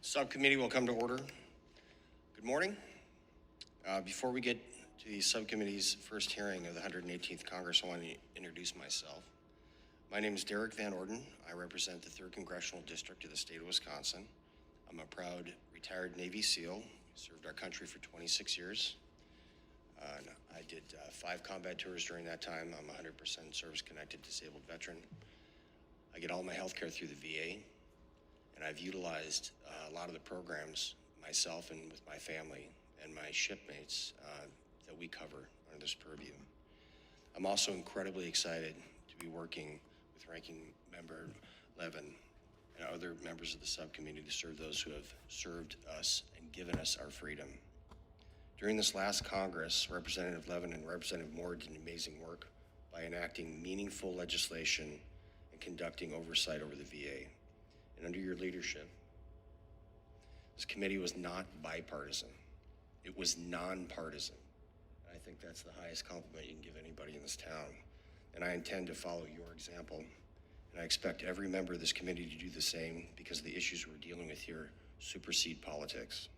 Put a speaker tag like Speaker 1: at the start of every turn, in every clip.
Speaker 1: Subcommittee will come to order. Good morning. Before we get to the subcommittee's first hearing of the 118th Congress, I want to introduce myself. My name is Derrick Van Orden. I represent the 3rd Congressional District of the state of Wisconsin. I'm a proud retired Navy SEAL, served our country for 26 years. I did 5 combat tours during that time. I'm a 100% service-connected disabled veteran. I get all my health care through the VA, and I've utilized a lot of the programs myself and with my family and my shipmates that we cover under this purview. I'm also incredibly excited to be working with Ranking Member Levin and other members of the subcommittee to serve those who have served us and given us our freedom. During this last Congress, Representative Levin and Representative Moore did amazing work by enacting meaningful legislation and conducting oversight over the VA. And under your leadership, this committee was not bipartisan. It was nonpartisan. I think that's the highest compliment you can give anybody in this town. And I intend to follow your example. And I expect every member of this committee to do the same because the issues we're dealing with here supersede politics.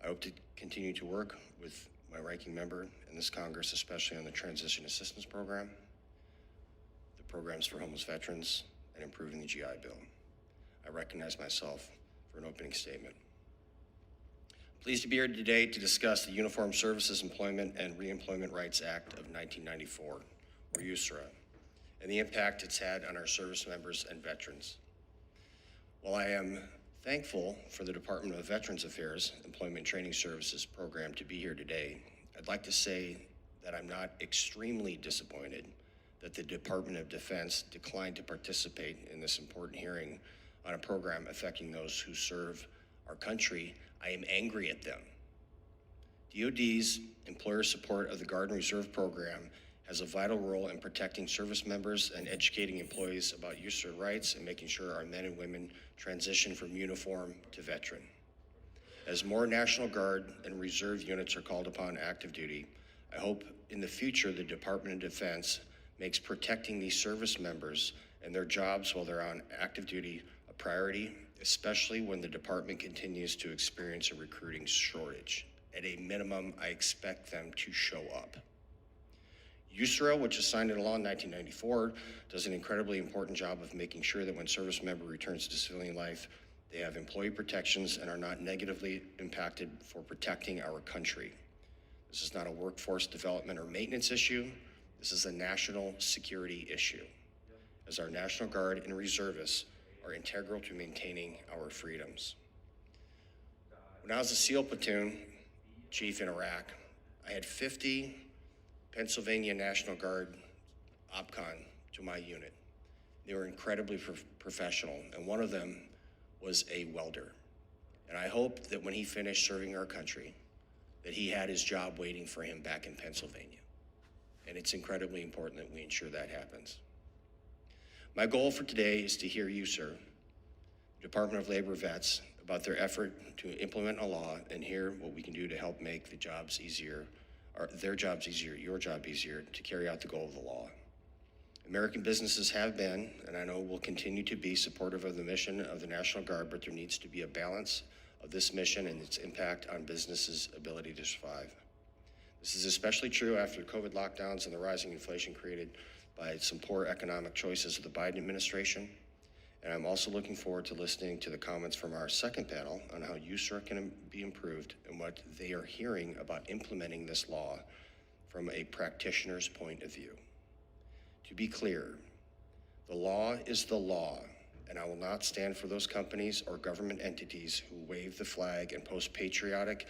Speaker 1: I hope to continue to work with my ranking member in this Congress, especially on the Transition Assistance Program, the programs for homeless veterans, and improving the GI Bill. I recognize myself for an opening statement. I'm pleased to be here today to discuss the Uniformed Services Employment and Reemployment Rights Act of 1994, or USERA, and the impact it's had on our service members and veterans. While I am thankful for the Department of Veterans Affairs Employment Training Services program to be here today, I'd like to say that I'm not extremely disappointed that the Department of Defense declined to participate in this important hearing on a program affecting those who serve our country. I am angry at them. DoD's employer support of the Guard and Reserve program has a vital role in protecting service members and educating employees about USERA rights and making sure our men and women transition from uniform to veteran. As more National Guard and Reserve units are called upon active duty, I hope in the future the Department of Defense makes protecting these service members and their jobs while they're on active duty a priority, especially when the department continues to experience a recruiting shortage. At a minimum, I expect them to show up. USERA, which was signed into law in 1994, does an incredibly important job of making sure that when service member returns to civilian life, they have employee protections and are not negatively impacted for protecting our country. This is not a workforce development or maintenance issue. This is a national security issue, as our National Guard and reservists are integral to maintaining our freedoms. When I was a SEAL platoon chief in Iraq, I had 50 Pennsylvania National Guard OPCON to my unit. They were incredibly professional, and one of them was a welder. And I hope that when he finished serving our country, that he had his job waiting for him back in Pennsylvania. And it's incredibly important that we ensure that happens. My goal for today is to hear you, sir, Department of Labor vets, about their effort to implement a law and hear what we can do to help make the jobs easier, or their jobs easier, your job easier, to carry out the goal of the law. American businesses have been, and I know will continue to be, supportive of the mission of the National Guard, but there needs to be a balance of this mission and its impact on businesses' ability to survive. This is especially true after COVID lockdowns and the rising inflation created by some poor economic choices of the Biden administration. And I'm also looking forward to listening to the comments from our second panel on how USERA can be improved and what they are hearing about implementing this law from a practitioner's point of view. To be clear, the law is the law, and I will not stand for those companies or government entities who wave the flag and post patriotic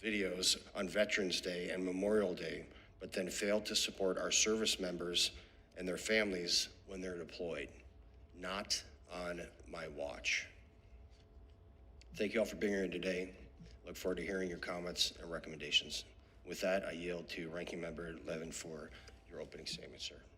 Speaker 1: videos on Veterans Day and Memorial Day, but then fail to support our service members and their families when they're deployed. Not on my watch. Thank you all for being here today. Look forward to hearing your comments and recommendations. With that, I yield to Ranking Member Levin for your opening statement, sir.